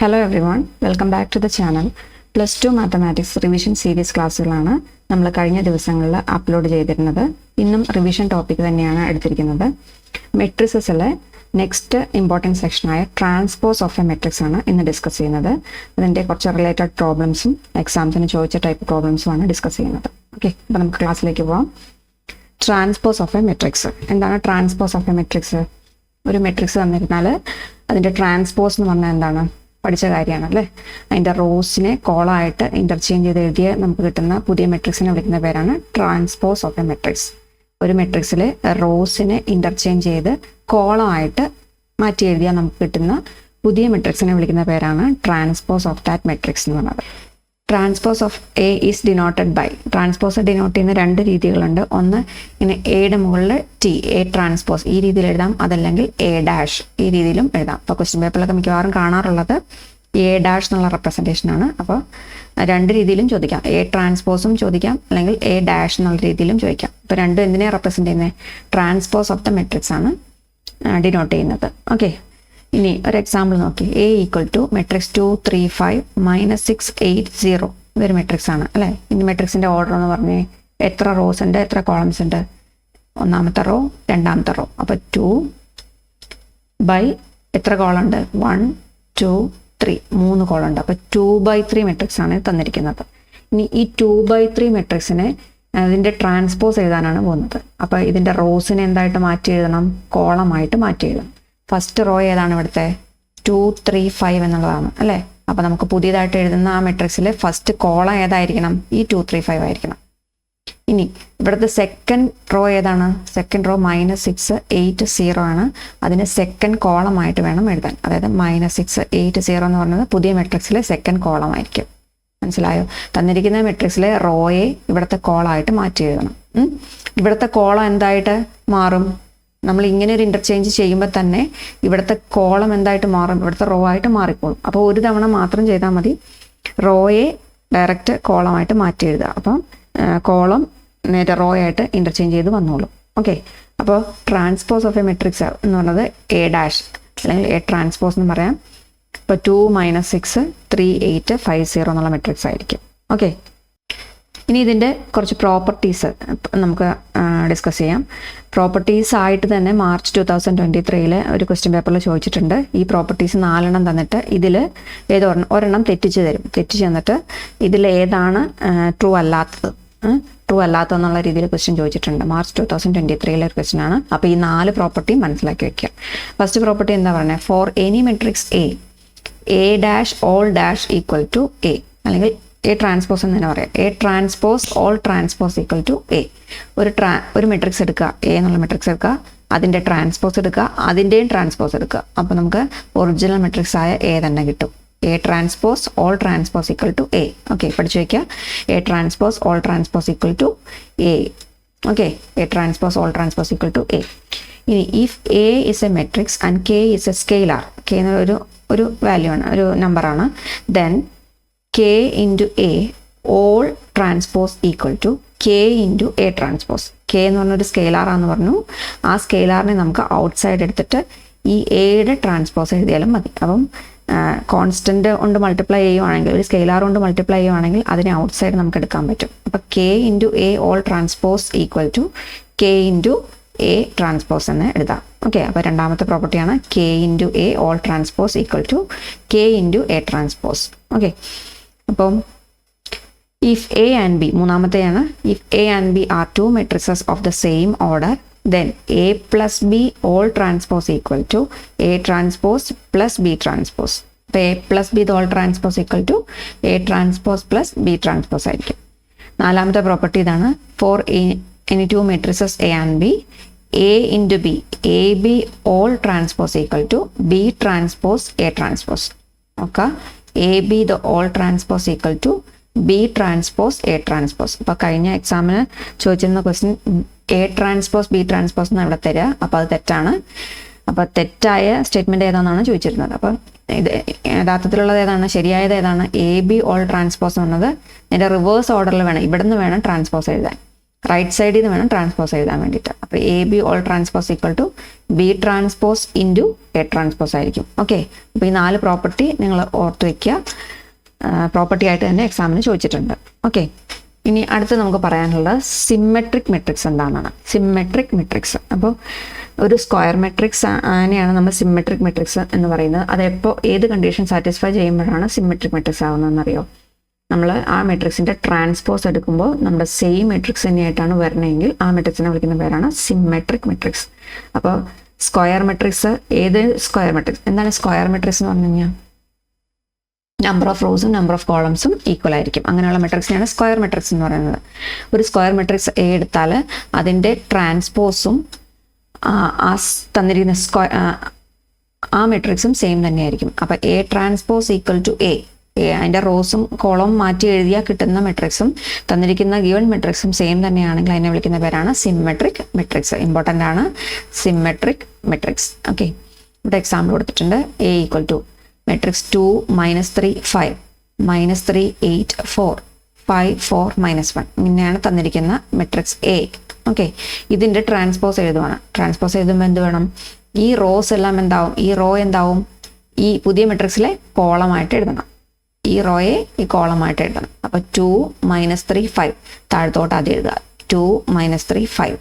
Hello everyone, welcome back to the channel. +2 mathematics revision series ക്ലാസ്സുകളാണ് നമ്മൾ കഴിഞ്ഞ ദിവസങ്ങളിൽ അപ്ലോഡ് ചെയ്തിരുന്നത്. ഇന്നും റിവിഷൻ ടോപ്പിക് തന്നെയാണ് എടുത്തിരിക്കുന്നത്. മെട്രിക്സിലെ നെക്സ്റ്റ് ഇമ്പോർട്ടൻറ്റ് സെക്ഷനായ ട്രാൻസ്പോസ് ഓഫ് എ മെട്രിക്സ് ആണ് ഇന്ന് ഡിസ്കസ് ചെയ്യുന്നത്. അതിൻ്റെ കുറച്ച് റിലേറ്റഡ് പ്രോബ്ലംസും എക്സാംസിന് ചോദിച്ച ടൈപ്പ് പ്രോബ്ലംസുമാണ് ഡിസ്കസ് ചെയ്യുന്നത്. ഓക്കെ, അപ്പോൾ നമുക്ക് ക്ലാസ്സിലേക്ക് പോകാം. Transpose of a matrix. എന്താണ് ട്രാൻസ്പോസ് ഓഫ് എ മെട്രിക്സ്? ഒരു മെട്രിക്സ് തന്നിരുന്നാൽ അതിൻ്റെ ട്രാൻസ്പോസ് എന്ന് പറഞ്ഞാൽ എന്താണ്? പഠിച്ച കാര്യമാണ് അല്ലേ. അതിൻ്റെ റോസിനെ കോളമായിട്ട് ഇൻ്റർചേഞ്ച് ചെയ്ത് എഴുതിയ നമുക്ക് കിട്ടുന്ന പുതിയ മെട്രിക്സിനെ വിളിക്കുന്ന പേരാണ് ട്രാൻസ്പോസ് ഓഫ് എ മെട്രിക്സ്. ഒരു മെട്രിക്സിൽ റോസിനെ ഇൻ്റർചേഞ്ച് ചെയ്ത് കോളമായിട്ട് മാറ്റി എഴുതിയാൽ നമുക്ക് കിട്ടുന്ന പുതിയ മെട്രിക്സിനെ വിളിക്കുന്ന പേരാണ് ട്രാൻസ്പോസ് ഓഫ് ദാറ്റ് മെട്രിക്സ് എന്ന് പറയുന്നത്. Transpose of A is denoted by. Transpose denote ചെയ്യുന്ന രണ്ട് രീതികളുണ്ട്. ഒന്ന് ഇങ്ങനെ എയുടെ മുകളിൽ ടി, എ ട്രാൻസ്പോസ്, ഈ രീതിയിൽ എഴുതാം. അതല്ലെങ്കിൽ എ ഡാഷ്, ഈ രീതിയിലും എഴുതാം. അപ്പോൾ ക്വസ്റ്റ്യൻ പേപ്പറിലൊക്കെ മിക്കവാറും കാണാറുള്ളത് എ ഡാഷ് എന്നുള്ള റെപ്രസെൻറ്റേഷനാണ്. അപ്പോൾ രണ്ട് രീതിയിലും ചോദിക്കാം. എ ട്രാൻസ്പോസും ചോദിക്കാം, അല്ലെങ്കിൽ എ ഡാഷ് എന്നുള്ള രീതിയിലും ചോദിക്കാം. ഇപ്പോൾ രണ്ടും എന്തിനെയാണ് റെപ്രസെൻറ്റ് ചെയ്യുന്നത്? ട്രാൻസ്പോസ് ഓഫ് ദ മെട്രിക്സ് ആണ് ഡിനോട്ട് ചെയ്യുന്നത്. ഓക്കെ, ഇനി ഒരു എക്സാമ്പിൾ നോക്കി. A equal to matrix 2 3 5 -6 8 0. ഇതൊരു മെട്രിക്സ് ആണ് അല്ലേ. ഇനി മെട്രിക്സിൻ്റെ ഓർഡർ എന്ന് പറഞ്ഞേ എത്ര റോസ് ഉണ്ട്, എത്ര കോളംസ് ഉണ്ട്? ഒന്നാമത്തെ റോ, രണ്ടാമത്തെ റോ. അപ്പോൾ 2 ബൈ എത്ര കോളം ഉണ്ട്? 1 2 3, 3 കോളം ഉണ്ട്. അപ്പോൾ 2/3 മെട്രിക്സ് ആണ് തന്നിരിക്കുന്നത്. ഇനി ഈ 2/3 മെട്രിക്സിനെ അതിൻ്റെ ട്രാൻസ്പോസ് എഴുതാനാണ് പോകുന്നത്. അപ്പോൾ ഇതിൻ്റെ റോസിനെ എന്തായിട്ട് മാറ്റി എഴുതണം? കോളമായിട്ട് മാറ്റി എഴുതണം. ഫസ്റ്റ് റോ ഏതാണ്? ഇവിടുത്തെ 2 3 5 എന്നുള്ളതാണ് അല്ലേ. അപ്പോൾ നമുക്ക് പുതിയതായിട്ട് എഴുതുന്ന ആ മെട്രിക്സിൽ ഫസ്റ്റ് കോളം ഏതായിരിക്കണം? ഈ 2 3 5 ആയിരിക്കണം. ഇനി ഇവിടുത്തെ സെക്കൻഡ് റോ ഏതാണ്? സെക്കൻഡ് റോ -6 8 0 ആണ്. അതിന് സെക്കൻഡ് കോളമായിട്ട് വേണം എഴുതാൻ. അതായത് -6 8 0 എന്ന് പറയുന്നത് പുതിയ മെട്രിക്സിലെ സെക്കൻഡ് കോളം ആയിരിക്കും. മനസ്സിലായോ? തന്നിരിക്കുന്ന മെട്രിക്സിലെ റോയെ ഇവിടുത്തെ കോളമായിട്ട് മാറ്റി എഴുതണം. ഇവിടുത്തെ കോളം എന്തായിട്ട് മാറും? നമ്മൾ ഇങ്ങനെ ഒരു ഇൻ്റർചേഞ്ച് ചെയ്യുമ്പോൾ തന്നെ ഇവിടുത്തെ കോളം എന്തായിട്ട് മാറും? ഇവിടുത്തെ റോ ആയിട്ട് മാറിക്കോളും. അപ്പോൾ ഒരു തവണ മാത്രം ചെയ്താൽ മതി. റോയെ ഡയറക്റ്റ് കോളമായിട്ട് മാറ്റി എഴുതുക. അപ്പം കോളം നേരെ റോ ആയിട്ട് ഇൻ്റർചേഞ്ച് ചെയ്ത് വന്നോളും. ഓക്കെ, അപ്പോൾ ട്രാൻസ്പോസ് ഓഫ് എ മെട്രിക്സ് എന്ന് പറയുന്നത് എ ഡാഷ് അല്ലെങ്കിൽ എ ട്രാൻസ്പോസ് എന്ന് പറയാം. ഇപ്പോൾ 2 -6 3 8 5 0 എന്നുള്ള മെട്രിക്സ് ആയിരിക്കും. ഓക്കെ, ഇനി ഇതിൻ്റെ കുറച്ച് പ്രോപ്പർട്ടീസ് നമുക്ക് ഡിസ്കസ് ചെയ്യാം. പ്രോപ്പർട്ടീസ് ആയിട്ട് തന്നെ മാർച്ച് 2023 ഒരു ക്വസ്റ്റ്യൻ പേപ്പറിൽ ചോദിച്ചിട്ടുണ്ട്. ഈ പ്രോപ്പർട്ടീസ് 4 തന്നിട്ട് ഇതിൽ ഒരെണ്ണം തെറ്റിച്ച് തരും. തെറ്റിച്ച് തന്നിട്ട് ഇതിൽ ഏതാണ് ട്രൂ അല്ലാത്തത്, ട്രൂ അല്ലാത്തതെന്നുള്ള രീതിയിൽ ക്വസ്റ്റ്യൻ ചോദിച്ചിട്ടുണ്ട്. മാർച്ച് 2023 ഒരു ക്വസ്റ്റ്യൻ ആണ്. അപ്പോൾ ഈ 4 പ്രോപ്പർട്ടി മനസ്സിലാക്കി വെക്കുക. ഫസ്റ്റ് പ്രോപ്പർട്ടി എന്താ പറയുന്നത്? For any matrix A dash whole dash equal to A, അല്ലെങ്കിൽ എ ട്രാൻസ്പോസ് എന്ന് തന്നെ പറയാം. A transpose whole transpose equal to A. ഒരു മെട്രിക്സ് എടുക്കുക, എ എന്നുള്ള മെട്രിക്സ് എടുക്കുക, അതിൻ്റെ ട്രാൻസ്പോസ് എടുക്കുക, അതിൻ്റെയും ട്രാൻസ്പോസ് എടുക്കുക. അപ്പോൾ നമുക്ക് ഒറിജിനൽ മെട്രിക്സ് ആയ എ തന്നെ കിട്ടും. A transpose whole transpose equal to A. Okay, പഠിച്ചു വയ്ക്കുക. A transpose whole transpose equal to A. Okay, A transpose whole transpose equal to A. ഇനി if A is a matrix and K is a scalar, K എന്നൊരു value ആണ്, ഒരു നമ്പറാണ്, then k into a all transpose equal to k into a transpose. k എന്ന് പറഞ്ഞൊരു സ്കെയിലാറാന്ന് പറഞ്ഞു. ആ സ്കെയിലാറിനെ നമുക്ക് ഔട്ട്സൈഡ് എടുത്തിട്ട് ഈ എയുടെ ട്രാൻസ്പോസ് എഴുതിയാലും മതി. അപ്പം കോൺസ്റ്റന്റ് കൊണ്ട് മൾട്ടിപ്ലൈ ചെയ്യുവാണെങ്കിൽ, ഒരു സ്കെയിലാർ കൊണ്ട് മൾട്ടിപ്ലൈ ചെയ്യുവാണെങ്കിൽ അതിനെ ഔട്ട്സൈഡ് നമുക്ക് എടുക്കാൻ പറ്റും. അപ്പം k into a all transpose equal to k into a transpose എന്ന് എഴുതാം. ഓക്കെ, അപ്പോൾ രണ്ടാമത്തെ പ്രോപ്പർട്ടിയാണ് k into a all transpose equal to k into a transpose. Okay, അപ്പം ഇഫ് എ ആൻഡ് ബി, മൂന്നാമത്തെയാണ്, if A and B are 2 matrices of the same order, then A plus B whole transpose equal to A transpose plus B transpose. അപ്പോൾ A plus B whole transpose equal to A transpose plus B transpose ആയിരിക്കും. നാലാമത്തെ property ഇതാണ്. For any 2 matrices A and B, A into B, A B whole transpose equal to B transpose A transpose. Okay, A B the whole transpose equal to B transpose A transpose. അപ്പോൾ കഴിഞ്ഞ എക്സാമിന് ചോദിച്ചിരുന്ന question A transpose B transpose എന്ന് ഇവിടെ തരിക. അപ്പോൾ അത് തെറ്റാണ്. അപ്പോൾ തെറ്റായ സ്റ്റേറ്റ്മെൻറ്റ് ഏതാണെന്നാണ് ചോദിച്ചിരുന്നത്. അപ്പോൾ ഇത് യഥാർത്ഥത്തിലുള്ളത് ഏതാണ്? ശരിയായത് ഏതാണ്? എ ബി ഓൾ ട്രാൻസ്പോസ് എന്നത് അതിൻ്റെ റിവേഴ്സ് ഓർഡറിൽ വേണം, ഇവിടെ നിന്ന് വേണം ട്രാൻസ്പോസ് എഴുതാൻ. റൈറ്റ് സൈഡിൽ നിന്ന് വേണം ട്രാൻസ്പോസ് എഴുതാൻ വേണ്ടിയിട്ട്. അപ്പോൾ A B whole transpose equal to B transpose into A transpose ആയിരിക്കും. ഓക്കെ, അപ്പോൾ ഈ 4 പ്രോപ്പർട്ടി നിങ്ങൾ ഓർത്ത് വയ്ക്കുക. പ്രോപ്പർട്ടി ആയിട്ട് തന്നെ എക്സാമിന് ചോദിച്ചിട്ടുണ്ട്. ഓക്കെ, ഇനി അടുത്ത് നമുക്ക് പറയാനുള്ളത് സിമ്മെട്രിക് മെട്രിക്സ് എന്താണെന്നാണ്. സിമ്മെട്രിക് മെട്രിക്സ്, അപ്പോൾ ഒരു സ്ക്വയർ മെട്രിക്സ് അതിനെയാണ് നമ്മൾ സിമ്മെട്രിക് മെട്രിക്സ് എന്ന് പറയുന്നത്. അതെപ്പോൾ ഏത് കണ്ടീഷൻ സാറ്റിസ്ഫൈ ചെയ്യുമ്പോഴാണ് സിമ്മെട്രിക് മെട്രിക്സ് ആവുന്നതെന്നറിയോ? നമ്മൾ ആ മെട്രിക്സിൻ്റെ ട്രാൻസ്പോസ് എടുക്കുമ്പോൾ നമ്മുടെ സെയിം മെട്രിക്സ് തന്നെയായിട്ടാണ് വരണമെങ്കിൽ ആ മെട്രിക്സിനെ വിളിക്കുന്ന പേരാണ് സിമ്മെട്രിക് മെട്രിക്സ്. അപ്പോൾ സ്ക്വയർ മെട്രിക്സ്, ഏത് സ്ക്വയർ മെട്രിക്സ്, എന്താണ് സ്ക്വയർ മെട്രിക്സ് എന്ന് പറഞ്ഞു കഴിഞ്ഞാൽ നമ്പർ ഓഫ് റോസും നമ്പർ ഓഫ് കോളംസും ഈക്വൽ ആയിരിക്കും. അങ്ങനെയുള്ള മെട്രിക്സിനെയാണ് സ്ക്വയർ മെട്രിക്സ് എന്ന് പറയുന്നത്. ഒരു സ്ക്വയർ മെട്രിക്സ് എ എടുത്താൽ അതിൻ്റെ ട്രാൻസ്പോസും തന്നിരിക്കുന്ന ആ മെട്രിക്സും സെയിം തന്നെയായിരിക്കും. അപ്പോൾ A transpose equal to A, അതിൻ്റെ റോസും കോളവും മാറ്റി എഴുതിയാൽ കിട്ടുന്ന മെട്രിക്സും തന്നിരിക്കുന്ന ഗിവൺ മെട്രിക്സും സെയിം തന്നെയാണെങ്കിൽ അതിനെ വിളിക്കുന്ന പേരാണ് സിമ്മെട്രിക് മെട്രിക്സ്. ഇമ്പോർട്ടൻ്റ് ആണ് സിമ്മെട്രിക് മെട്രിക്സ്. ഓക്കെ, ഇവിടെ എക്സാമ്പിൾ കൊടുത്തിട്ടുണ്ട്. എ ഈക്വൽ ടു മെട്രിക്സ് 2 -3 5 -3 8 4 5 4 -1 ഇങ്ങനെയാണ് തന്നിരിക്കുന്ന മെട്രിക്സ് എ. ഓക്കെ, ഇതിൻ്റെ ട്രാൻസ്പോസ് എഴുതുവാണ്. ട്രാൻസ്പോസ് എഴുതുമ്പോൾ എന്ത് വേണം? ഈ റോസ് എല്ലാം എന്താവും? ഈ റോ എന്താവും? ഈ പുതിയ മെട്രിക്സിലെ കോളമായിട്ട് എഴുതണം. ഈ റോയെ ഈ കോളമായിട്ട് എഴുതണം. അപ്പോൾ 2 -3 5 താഴത്തോട്ട് ആദ്യം എഴുതുക. 2 -3 5.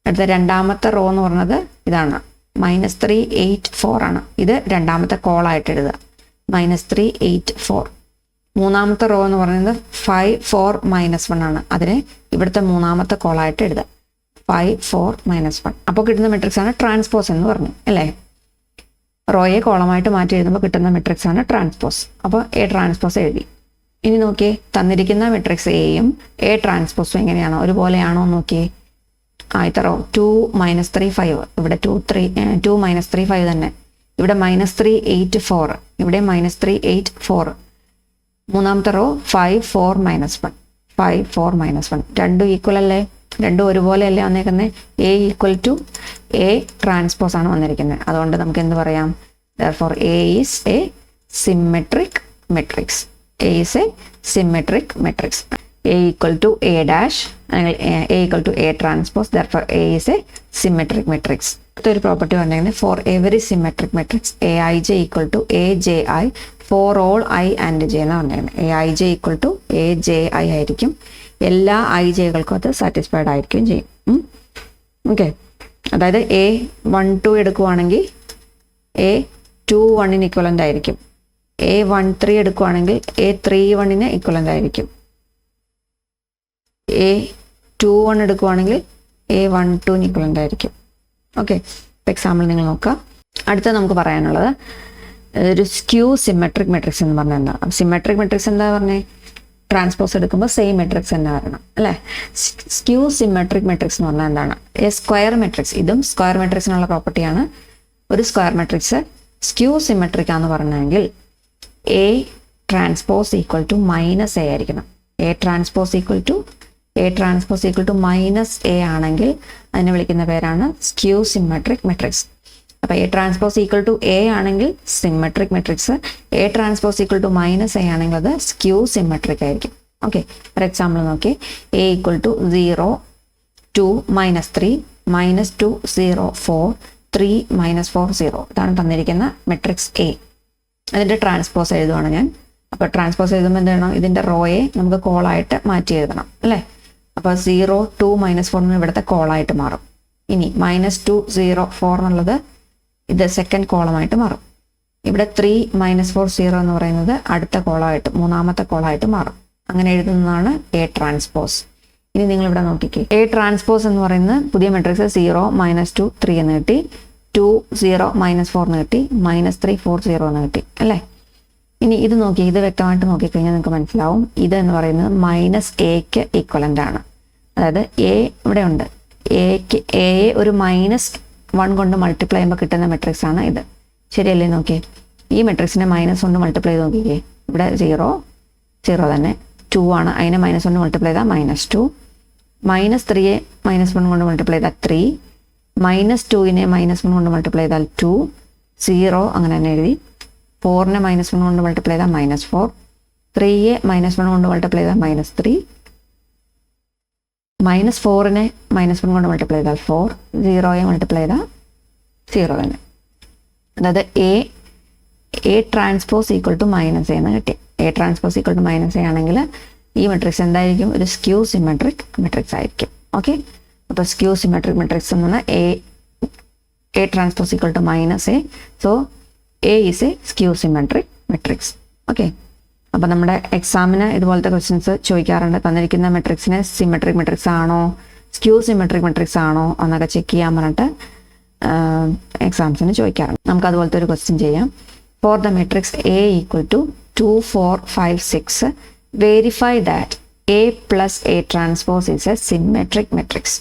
അടുത്ത രണ്ടാമത്തെ റോ എന്ന് പറഞ്ഞത് ഇതാണ്, -3 8 4 ആണ്. ഇത് രണ്ടാമത്തെ കോളായിട്ട് എഴുതുക. -3 8 4. മൂന്നാമത്തെ റോ എന്ന് പറയുന്നത് 5 4 -1 ആണ്. അതിന് ഇവിടുത്തെ മൂന്നാമത്തെ കോളായിട്ട് എഴുതുക. 5 4 -1. അപ്പോൾ കിട്ടുന്ന മെട്രിക്സ് ആണ് ട്രാൻസ്പോസ് എന്ന് പറഞ്ഞു അല്ലേ? റോയെ കോളമായിട്ട് മാറ്റി എഴുതുമ്പോൾ കിട്ടുന്ന മെട്രിക്സ് ആണ് ട്രാൻസ്പോസ്. അപ്പോൾ എ ട്രാൻസ്പോസ് എഴുതി. ഇനി നോക്കിയേ, തന്നിരിക്കുന്ന മെട്രിക്സ് എയും എ ട്രാൻസ്പോസും എങ്ങനെയാണോ, ഒരുപോലെയാണോ നോക്കിയേ. ആദ്യത്തെ റോ 2 -3 5, ഇവിടെ 2 -3 5 തന്നെ. ഇവിടെ -3 8 4, ഇവിടെ -3 8 4. മൂന്നാമത്തെ റോ 5 4 -1 5 4 -1. രണ്ടും ഈക്വൽ അല്ലേ? രണ്ടും ഒരുപോലെ അല്ലേ വന്നേക്കുന്നത്? A equal to A transpose ആണ് വന്നിരിക്കുന്നത്. അതുകൊണ്ട് നമുക്ക് എന്ത് പറയാം? therefore A is a symmetric matrix. A is a symmetric matrix. A equal to A dash അല്ലെങ്കിൽ A equal to A transpose. therefore A is a symmetric matrix. അടുത്തൊരു property പറഞ്ഞിരിക്കുന്നത് for every symmetric matrix A I J equal to A J I for all I and J എന്ന് പറഞ്ഞിരിക്കുന്നത്. A I J equal to A J I ആയിരിക്കും. എല്ലാ I ജെകൾക്കും അത് satisfied ആയിരിക്കുകയും ചെയ്യും. Okay, അതായത് എ 1 2 എടുക്കുവാണെങ്കിൽ എ 2 1 ഇക്വലൻ്റ് ആയിരിക്കും. എ 1 3 എടുക്കുവാണെങ്കിൽ എ 3 1 ഇക്വലൻ്റ് ആയിരിക്കും. എ 2 1 എടുക്കുവാണെങ്കിൽ എ 1 2 ഇക്വലൻ്റ് ആയിരിക്കും. ഓക്കെ, എക്സാമ്പിൾ നിങ്ങൾ നോക്കുക. അടുത്ത നമുക്ക് പറയാനുള്ളത് ഒരു സ്ക്യൂ സിമെട്രിക് മെട്രിക്സ് എന്ന് പറഞ്ഞാൽ എന്താ? സിമെട്രിക് മെട്രിക്സ് എന്താ പറഞ്ഞേ? ട്രാൻസ്പോസ് എടുക്കുമ്പോൾ സെയിം മെട്രിക്സ് തന്നെ വരണം അല്ലേ? സ്ക്യൂ സിമെട്രിക് മെട്രിക്സ് എന്ന് പറഞ്ഞാൽ എന്താണ്? A square matrix. ഇതും സ്ക്വയർ മെട്രിക്സിനുള്ള പ്രോപ്പർട്ടിയാണ്. ഒരു സ്ക്വയർ മെട്രിക്സ് സ്ക്യൂ സിമെട്രിക് ആണെന്ന് പറഞ്ഞെങ്കിൽ A transpose equal to minus A ആയിരിക്കണം. A transpose equal to minus A ആണെങ്കിൽ അതിനെ വിളിക്കുന്ന പേരാണ് സ്ക്യൂ സിമെട്രിക് മെട്രിക്സ്. അപ്പോൾ A transpose equal to A ആണെങ്കിൽ symmetric matrix, A transpose equal to minus A ആണെങ്കിൽ അത് സ്ക്യൂ സിമെട്രിക് ആയിരിക്കും. ഓക്കെ, ഫോർ എക്സാമ്പിൾ നോക്കി. A equal to 0 2 -3 -2 0 4 3 -4 0. ഇതാണ് തന്നിരിക്കുന്ന മെട്രിക്സ് എ. അതിൻ്റെ ട്രാൻസ്പോസ് എഴുതുവാണ് ഞാൻ. അപ്പോൾ ട്രാൻസ്പോസ് എഴുതുമ്പോൾ എന്ത് വേണം? ഇതിൻ്റെ റോയെ നമുക്ക് കോളായിട്ട് മാറ്റി എഴുതണം അല്ലേ? അപ്പോൾ 0 2 -4 ഇവിടുത്തെ കോളായിട്ട് മാറും. ഇനി -2 0 4 എന്നുള്ളത് ഇത് സെക്കൻഡ് കോളമായിട്ട് മാറും. ഇവിടെ 3 -4 0 എന്ന് പറയുന്നത് അടുത്ത കോളമായിട്ട്, മൂന്നാമത്തെ കോളമായിട്ട് മാറും. അങ്ങനെ എഴുതുന്നതാണ് എ ട്രാൻസ്പോസ്. ഇനി നിങ്ങൾ ഇവിടെ നോക്കിക്കേ, എ ട്രാൻസ്പോസ് എന്ന് പറയുന്നത് പുതിയ മെട്രിക്സ് 0 -2 3 എന്ന് കിട്ടി, 2 0 -4 എന്ന് കിട്ടി, -3 4 0 എന്ന് കിട്ടി അല്ലേ? ഇനി ഇത് നോക്കി, ഇത് വ്യക്തമായിട്ട് നോക്കിക്കഴിഞ്ഞാൽ നിങ്ങൾക്ക് മനസ്സിലാവും ഇത് എന്ന് പറയുന്നത് -എക്ക് ഈക്വലൻ്റ് ആണ്. അതായത് എ ഇവിടെ ഉണ്ട്, എയെ ഒരു -1 കൊണ്ട് മൾട്ടിപ്ലൈ ചെയ്യുമ്പോൾ കിട്ടുന്ന മെട്രിക്സ് ആണ് ഇത്. ശരിയല്ലേ? നോക്കിയേ, ഈ മെട്രിക്സിനെ -1 കൊണ്ട് മൾട്ടിപ്ലൈ ചെയ്ത് നോക്കിക്കേ. ഇവിടെ 0 0 തന്നെ, 2 ആണ്, അതിനെ -1 മൾട്ടിപ്ലൈ ചെയ്താൽ -2, -3യെ -1 കൊണ്ട് മൾട്ടിപ്ലൈ ചെയ്താൽ 3, -2നെ -1 കൊണ്ട് മൾട്ടിപ്ലൈ ചെയ്താൽ 2, 0 അങ്ങനെ തന്നെ എഴുതി. 4നെ -1 കൊണ്ട് മൾട്ടിപ്ലൈ ചെയ്താൽ -4, 3യെ -1 കൊണ്ട് മൾട്ടിപ്ലൈ ചെയ്താൽ -3, -4നെ -1 കൊണ്ട് മൾട്ടിപ്ലൈ ചെയ്താൽ 4, 0യെ മൾട്ടിപ്ലൈ ചെയ്താൽ 0 തന്നെ. അതായത് A transpose equal to -A എന്ന് കിട്ടി. A transpose equal to -A ആണെങ്കിൽ ഈ മെട്രിക്സ് എന്തായിരിക്കും? ഒരു സ്ക്യൂ സിമെട്രിക് മെട്രിക്സ് ആയിരിക്കും. ഓക്കെ, അപ്പോൾ സ്ക്യൂ സിമെട്രിക് മെട്രിക്സ് എന്ന് പറഞ്ഞാൽ A transpose equal to -A. So A is a skew symmetric matrix. Okay, അപ്പോൾ നമ്മുടെ എക്സാമിന് ഇതുപോലത്തെ ക്വസ്റ്റ്യൻസ് ചോദിക്കാറുണ്ട്. തന്നിരിക്കുന്ന മെട്രിക്സിനെ സിമെട്രിക് മെട്രിക്സ് ആണോ സ്ക്യൂ സിമെട്രിക് മെട്രിക്സ് ആണോ എന്നൊക്കെ ചെക്ക് ചെയ്യാൻ പറഞ്ഞിട്ട് എക്സാംസിന് ചോദിക്കാറുണ്ട്. നമുക്ക് അതുപോലത്തെ ഒരു ക്വസ്റ്റ്യൻ ചെയ്യാം. For the matrix A equal to 2, 4, 5, 6 verify that A plus A transpose is a symmetric matrix.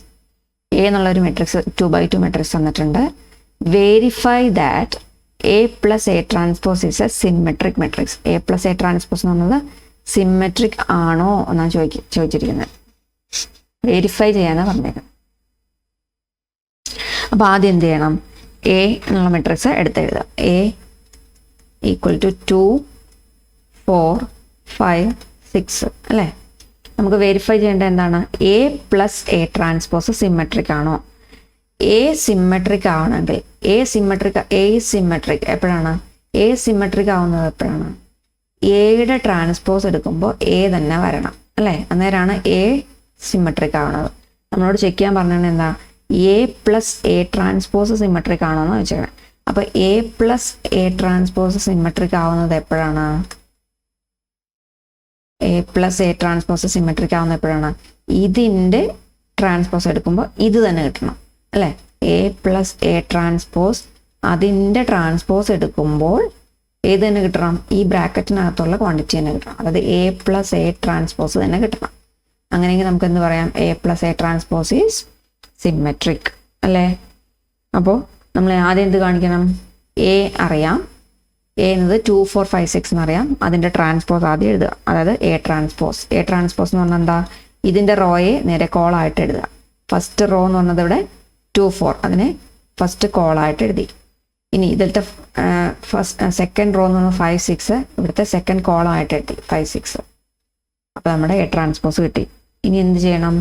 A എന്നുള്ളൊരു മെട്രിക്സ് 2x2 മെട്രിക്സ് തന്നിട്ടുണ്ട്. Verify that A plus A transpose is a symmetric matrix. A plus A transpose എന്ന് പറഞ്ഞത് symmetric ആണോ എന്നാണ് ചോദിച്ചിരിക്കുന്നത്. Verify ചെയ്യാനാണ് പറഞ്ഞേക്കുന്നത്. അപ്പോൾ ആദ്യം എന്ത് ചെയ്യണം? എ എന്നുള്ള മെട്രിക്സ് എടുത്തെഴുതാം. എ ഈക്വൽ ടു 2, 4, 5, 6 അല്ലേ? നമുക്ക് വെരിഫൈ ചെയ്യേണ്ടത് എന്താണ്? A plus A transpose symmetric ആണോ? എ സിമെട്രിക് ആവണമെങ്കിൽ എ സിമെട്രിക് എപ്പോഴാണ്? എ സിമെട്രിക് ആവുന്നത് എപ്പോഴാണ്? എയുടെ ട്രാൻസ്പോസ് എടുക്കുമ്പോൾ എ തന്നെ വരണം അല്ലേ? അന്നേരമാണ് എ സിമെട്രിക് ആവണത്. നമ്മളോട് ചെക്ക് ചെയ്യാൻ പറഞ്ഞാൽ എന്താ? A plus A transpose symmetric ആണോ എന്ന് വെച്ചാൽ. അപ്പോൾ A plus A transpose symmetric ആവുന്നത് എപ്പോഴാണ്? A plus A transpose symmetric ആവുന്നത് എപ്പോഴാണ്? ഇതിൻ്റെ ട്രാൻസ്പോസ് എടുക്കുമ്പോൾ ഇത് തന്നെ കിട്ടണം അല്ലേ? എ പ്ലസ് എ ട്രാൻസ്പോസ് അതിൻ്റെ ട്രാൻസ്പോസ് എടുക്കുമ്പോൾ ഏത് തന്നെ കിട്ടണം? ഈ ബ്രാക്കറ്റിനകത്തുള്ള ക്വാണ്ടിറ്റി തന്നെ കിട്ടണം. അതായത് എ പ്ലസ് എ ട്രാൻസ്പോസ് തന്നെ കിട്ടണം. അങ്ങനെയെങ്കിൽ നമുക്ക് എന്ത് പറയാം? A plus A transpose is symmetric അല്ലേ? അപ്പോൾ നമ്മൾ ആദ്യം എന്ത് കാണിക്കണം? എ അറിയാം. എ എന്നത് 2, 4, 5, 6 എന്നറിയാം. അതിൻ്റെ ട്രാൻസ്പോസ് ആദ്യം എഴുതുക. അതായത് എ ട്രാൻസ്പോസ് എന്ന് പറഞ്ഞാൽ എന്താ? ഇതിൻ്റെ റോയെ നേരെ കോളായിട്ട് എഴുതുക. ഫസ്റ്റ് റോ എന്ന് പറഞ്ഞത് ഇവിടെ 2, 4, അതിനെ ഫസ്റ്റ് കോളായിട്ട് എഴുതി. ഇനി ഇതിലത്തെ സെക്കൻഡ് റോ എന്ന് പറഞ്ഞാൽ 5, 6 ഇവിടുത്തെ സെക്കൻഡ് കോളായിട്ട് എഴുതി 5, 6. അപ്പോൾ നമ്മുടെ എ ട്രാൻസ്പോസ് കിട്ടി. ഇനി എന്ത് ചെയ്യണം?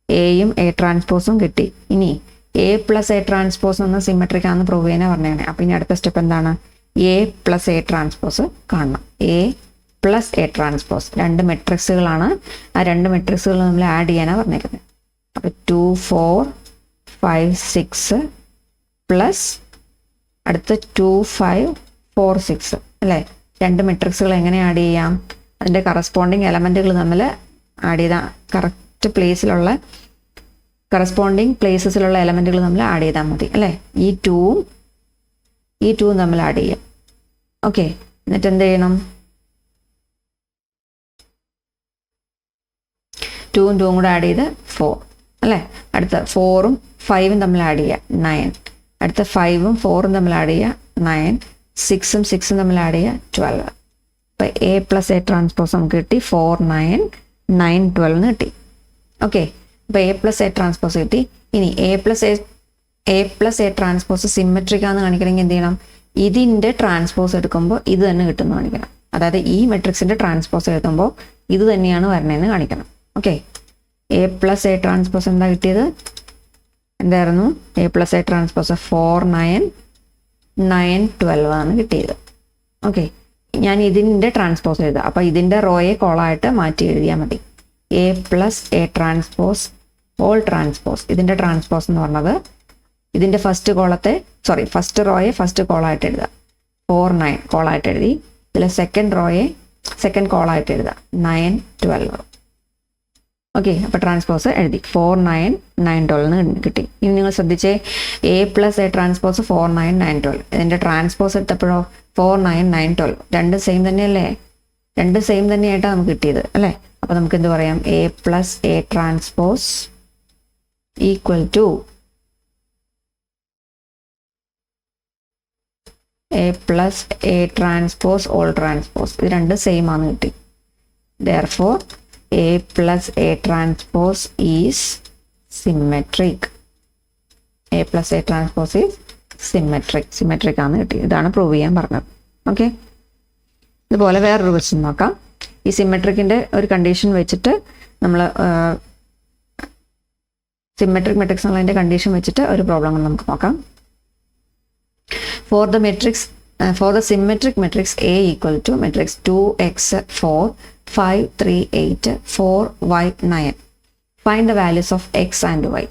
എയും എ ട്രാൻസ്പോസും കിട്ടി. ഇനി എ പ്ലസ് എ ട്രാൻസ്പോസ് എന്ന് സിമെട്രിക് ആണെന്ന് പ്രൂവ് ചെയ്യാനാണ് പറഞ്ഞതാണ്. അപ്പോൾ ഇനി അടുത്ത സ്റ്റെപ്പ് എന്താണ്? എ പ്ലസ് എ ട്രാൻസ്പോസ് കാണണം. A plus A transpose 2 മെട്രിക്സുകളാണ്. ആ 2 മെട്രിക്സുകൾ നമ്മൾ ആഡ് ചെയ്യാനാണ് പറഞ്ഞേക്കുന്നത്. അപ്പോൾ 2, 4, 5, 6 പ്ലസ് അടുത്ത 2, 5, 4, 6 അല്ലേ? 2 മെട്രിക്സുകൾ എങ്ങനെ ആഡ് ചെയ്യാം? അതിൻ്റെ കറസ്പോണ്ടിങ് എലമെൻറ്റുകൾ തമ്മിൽ ആഡ് ചെയ്താൽ കറക്റ്റ് പ്ലേസിലുള്ള കറസ്പോണ്ടിങ് പ്ലേസസിലുള്ള എലമെൻറ്റുകൾ നമ്മൾ ആഡ് ചെയ്താൽ മതി അല്ലേ? ഈ 2 തമ്മിൽ ആഡ് ചെയ്യാം. ഓക്കെ, എന്നിട്ട് എന്ത് ചെയ്യണം? 2ഉം 2ഉം കൂടെ ആഡ് ചെയ്ത് 4 അല്ലേ? അടുത്ത 4ഉം 5ഉം തമ്മിൽ ആഡ് ചെയ്യുക 9. അടുത്ത 5ഉം 4ഉം തമ്മിൽ ആഡ് ചെയ്യുക 9. 6ഉം 6ഉം തമ്മിൽ ആഡ് ചെയ്യുക 12. അപ്പോൾ എ പ്ലസ് എ ട്രാൻസ്പോസ് നമുക്ക് കിട്ടി 4, 9, 9, 12 എന്ന് കിട്ടി. ഓക്കെ, അപ്പോൾ എ പ്ലസ് എ ട്രാൻസ്പോസ് കിട്ടി. ഇനി A plus A transpose symmetric ആണെന്ന് കാണിക്കണമെങ്കിൽ എന്ത് ചെയ്യണം? ഇതിൻ്റെ ട്രാൻസ്പോസ് എടുക്കുമ്പോൾ ഇത് തന്നെ കിട്ടുമെന്ന് കാണിക്കണം. അതായത് ഈ മെട്രിക്സിൻ്റെ ട്രാൻസ്പോസ് എടുക്കുമ്പോൾ ഇത് തന്നെയാണ് വരണതെന്ന് കാണിക്കണം. Okay, A plus A transpose എന്താ കിട്ടിയത്? എന്തായിരുന്നു? എ പ്ലസ് എ ട്രാൻസ്പോസ് 4, 9, 9, 12 ആണ് കിട്ടിയത്. ഓക്കെ, ഞാൻ ഇതിൻ്റെ ട്രാൻസ്പോസ് എഴുതാം. അപ്പോൾ ഇതിൻ്റെ റോയെ കോളായിട്ട് മാറ്റി എഴുതിയാൽ മതി. A plus A transpose whole transpose. ഇതിൻ്റെ ട്രാൻസ്പോസ് എന്ന് പറഞ്ഞത് ഇതിൻ്റെ ഫസ്റ്റ് റോയെ ഫസ്റ്റ് കോളായിട്ട് എഴുതുക. 4, 9 കോളായിട്ട് എഴുതി. ഇതിലെ സെക്കൻഡ് റോയെ സെക്കൻഡ് കോളായിട്ട് എഴുതുക 9, 12. ഓക്കെ, അപ്പോൾ ട്രാൻസ്പോസ് എഴുതി 4, 9, 9, 12 എന്ന് കിട്ടി. ഇനി നിങ്ങൾ ശ്രദ്ധിച്ചേ, എ പ്ലസ് എ ട്രാൻസ്പോസ് 4, 9, 9, 12. ഇതിൻ്റെ ട്രാൻസ്പോസ് എടുത്തപ്പോഴോ 4, 9, 9, 12 രണ്ട് സെയിം തന്നെയല്ലേ? 2 സെയിം തന്നെയായിട്ടാണ് നമുക്ക് കിട്ടിയത് അല്ലേ? അപ്പോൾ നമുക്ക് എന്ത് പറയാം? A plus A transpose equal to A plus A transpose whole transpose. ഇത് 2 സെയിം ആണ് കിട്ടി. Therefore A plus A transpose is symmetric. A plus A transpose is symmetric ആണ് കിട്ടി. ഇതാണ് പ്രൂവ് ചെയ്യാൻ പറഞ്ഞത്. ഓക്കെ, ഇതുപോലെ വേറൊരു ക്വസ്റ്റ്യൻ നോക്കാം. ഈ സിമെട്രിക്കിൻ്റെ ഒരു കണ്ടീഷൻ വെച്ചിട്ട് നമ്മൾ സിമെട്രിക് മെട്രിക്സ് എന്നുള്ളതിൻ്റെ കണ്ടീഷൻ വെച്ചിട്ട് ഒരു പ്രോബ്ലം നമുക്ക് നോക്കാം. For the symmetric matrix A equal to matrix 2x 4 5 3 8 4 y 9, find the values of x and y.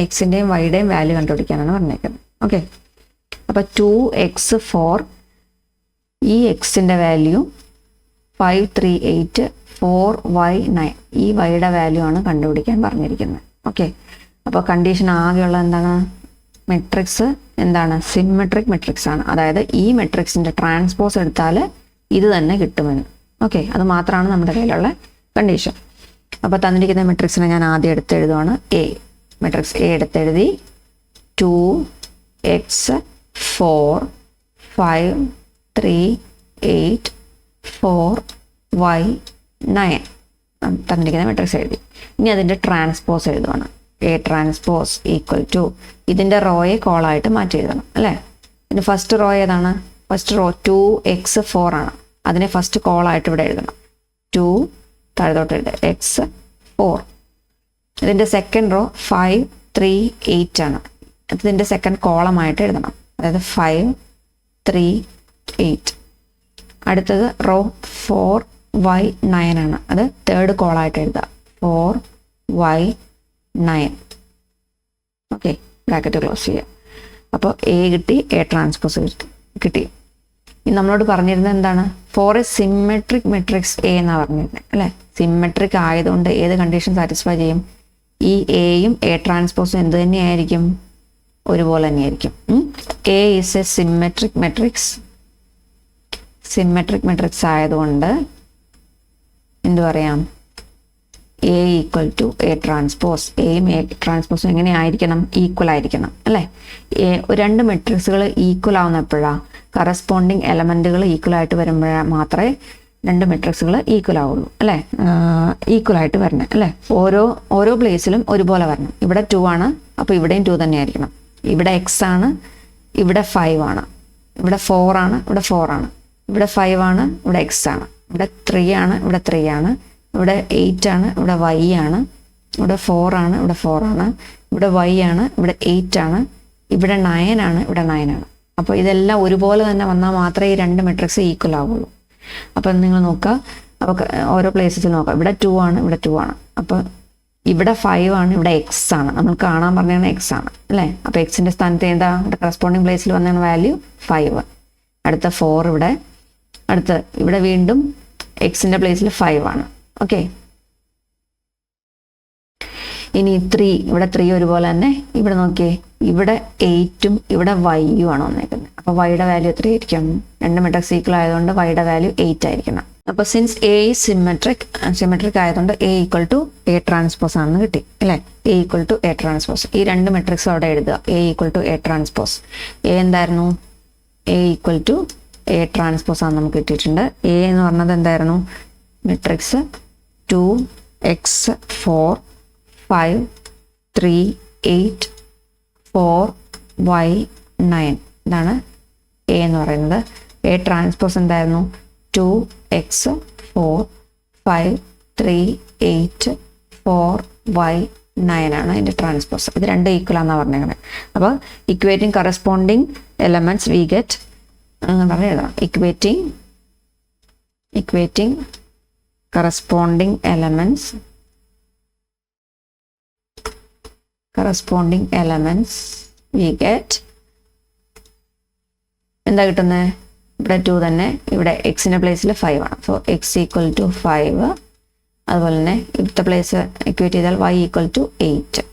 എക്സിൻ്റെയും വൈയുടെയും വാല്യൂ കണ്ടുപിടിക്കാനാണ് പറഞ്ഞേക്കുന്നത്. ഓക്കെ, അപ്പോൾ 2x4 ഈ എക്സിൻ്റെ വാല്യൂ 5 3 8 4 y 9 ഈ വൈയുടെ വാല്യൂ ആണ് കണ്ടുപിടിക്കാൻ പറഞ്ഞിരിക്കുന്നത്. ഓക്കെ, അപ്പോൾ കണ്ടീഷൻ ആകെയുള്ള എന്താണ്? മെട്രിക്സ് എന്താണ്? സിമെട്രിക് മെട്രിക്സ് ആണ്. അതായത് ഈ മെട്രിക്സിൻ്റെ ട്രാൻസ്പോസ് എടുത്താൽ ഇത് തന്നെ കിട്ടുമെന്ന്. ഓക്കെ, അത് മാത്രമാണ് നമ്മുടെ കയ്യിലുള്ള കണ്ടീഷൻ. അപ്പോൾ തന്നിരിക്കുന്ന മെട്രിക്സിനെ ഞാൻ ആദ്യം എടുത്തെഴുതുവാണ്. എ മെട്രിക്സ് എ എടുത്തെഴുതി. 2x 4 5 3 8 4 y 9 തന്നിരിക്കുന്ന മെട്രിക്സ് എഴുതി. ഇനി അതിൻ്റെ ട്രാൻസ്പോസ് എഴുതുവാണ്. എ ട്രാൻസ്പോസ് ഈക്വൽ ടു ഇതിൻ്റെ റോയെ കോളായിട്ട് മാറ്റി എഴുതണം അല്ലേ. ഇതിൻ്റെ ഫസ്റ്റ് റോ ഏതാണ്? ഫസ്റ്റ് റോ 2x4 ആണ്. അതിനെ ഫസ്റ്റ് കോളായിട്ട് ഇവിടെ എഴുതണം. 2 താഴത്തോട്ട് എഴുതുക x4. ഇതിൻ്റെ സെക്കൻഡ് റോ 5 3 8 ആണ്. ഇതിൻ്റെ സെക്കൻഡ് കോളമായിട്ട് എഴുതണം. അതായത് 5 3 8. അടുത്തത് റോ 4 y 9 ആണ്. അത് തേർഡ് കോളായിട്ട് എഴുതുക. 4 y 9. ഓക്കെ, ബ്രാക്കറ്റ് ക്ലോസ് ചെയ്യുക. അപ്പോൾ എ കിട്ടി, എ ട്രാൻസ്പോസ് കിട്ടി. ഇനി നമ്മളോട് പറഞ്ഞിരുന്നത് എന്താണ്? For a symmetric matrix A എന്നാണ് പറഞ്ഞിരുന്നത് അല്ലേ. സിമെട്രിക് ആയതുകൊണ്ട് ഏത് കണ്ടീഷൻ സാറ്റിസ്ഫൈ ചെയ്യും? ഈ എയും എ ട്രാൻസ്പോസും എന്ത് തന്നെയായിരിക്കും? ഒരുപോലെ തന്നെയായിരിക്കും. A is a symmetric matrix. Symmetric matrix ആയതുകൊണ്ട് എന്തു പറയാം? A equal to A transpose. എയും എ ട്രാൻസ്പോസും എങ്ങനെ ആയിരിക്കണം? ഈക്വൽ ആയിരിക്കണം അല്ലേ. രണ്ട് മെട്രിക്സുകൾ ഈക്വൽ ആവുന്ന എപ്പോഴാണ്? കറസ്പോണ്ടിങ് എലമെൻറ്റുകൾ ഈക്വൽ ആയിട്ട് വരുമ്പോഴാണ് മാത്രമേ രണ്ട് മെട്രിക്സുകൾ ഈക്വൽ ആവുള്ളൂ അല്ലേ. ഈക്വൽ ആയിട്ട് വരണം അല്ലേ. ഓരോ പ്ലേസിലും ഒരുപോലെ വരണം. ഇവിടെ 2 ആണ്, അപ്പോൾ ഇവിടെയും 2 തന്നെ ആയിരിക്കണം. ഇവിടെ എക്സ് ആണ്, ഇവിടെ 5 ആണ്. ഇവിടെ 4 ആണ്, ഇവിടെ 4 ആണ്. ഇവിടെ 5 ആണ്, ഇവിടെ എക്സ് ആണ്. ഇവിടെ 3 ആണ്, ഇവിടെ 3 ആണ്. ഇവിടെ 8 ആണ്, ഇവിടെ y ആണ്. ഇവിടെ 4 ആണ്, ഇവിടെ 4 ആണ്. ഇവിടെ y ആണ്, ഇവിടെ 8 ആണ്. ഇവിടെ 9 ആണ്, ഇവിടെ 9 ആണ്. അപ്പോൾ ഇതെല്ലാം ഒരുപോലെ തന്നെ വന്നാൽ മാത്രമേ ഈ രണ്ട് മെട്രിക്സ് ഈക്വൽ ആവുള്ളൂ. അപ്പം നിങ്ങൾ നോക്കുക, അപ്പോൾ ഓരോ പ്ലേസസിൽ നോക്കുക. ഇവിടെ 2 ആണ്, ഇവിടെ 2 ആണ്. അപ്പോൾ ഇവിടെ 5 ആണ്, ഇവിടെ എക്സ് ആണ്. നമ്മൾ കാണാൻ പറഞ്ഞാണ് എക്സ് ആണ് അല്ലേ. അപ്പോൾ എക്സിൻ്റെ സ്ഥാനത്ത് എന്താ? ഇവിടെ കറസ്പോണ്ടിങ് പ്ലേസിൽ വന്ന വാല്യൂ 5. അടുത്ത 4 ഇവിടെ. അടുത്ത് ഇവിടെ വീണ്ടും എക്സിൻ്റെ പ്ലേസിൽ 5 ആണ്. ഓക്കെ, ഇനി 3 ഇവിടെ 3 ഒരുപോലെ തന്നെ. ഇവിടെ നോക്കിയേ, ഇവിടെ 8ഉം ഇവിടെ y-യും ആണ് വന്നേക്കുന്നത്. അപ്പോൾ വൈയുടെ വാല്യൂ എത്ര ആയിരിക്കും? രണ്ട് മെട്രിക്സ് ഈക്വൽ ആയതുകൊണ്ട് വൈയുടെ വാല്യൂ 8 ആയിരിക്കണം. അപ്പോൾ സിൻസ് എ ഈസ് സിമെട്രിക് ആയതുകൊണ്ട് A equal to A transpose ആണെന്ന് കിട്ടി അല്ലേ. A equal to A transpose. ഈ രണ്ട് മെട്രിക്സ് അവിടെ എഴുതുക. A equal to A transpose. A എന്തായിരുന്നു? A equal to A transpose ആണ് നമുക്ക് കിട്ടിയിട്ടുണ്ട്. എ എന്ന് പറഞ്ഞത് എന്തായിരുന്നു? മെട്രിക്സ് 2x4 5 3 8 4 y 9 ഇതാണ് എ എന്ന് പറയുന്നത്. എ ട്രാൻസ്പോസ് എന്തായിരുന്നു? 2x4 5 3 8 4 y 9 ആണ് അതിൻ്റെ ട്രാൻസ്പോസ്. ഇത് രണ്ട് ഈക്വൽ ആണെന്നാണ് പറഞ്ഞേക്കുന്നത്. അപ്പോൾ equating corresponding elements we get പറഞ്ഞ് എഴുതണം. Equating corresponding elements we get എന്താ കിട്ടുന്നത്? ഇവിടെ 2 തന്നെ, ഇവിടെ എക്സിൻ്റെ പ്ലേസിൽ 5 ആണ്. So x equal to 5. അതുപോലെ തന്നെ ഇവിടുത്തെ പ്ലേസ് ഇക്വേറ്റ് ചെയ്താൽ y equal to 8.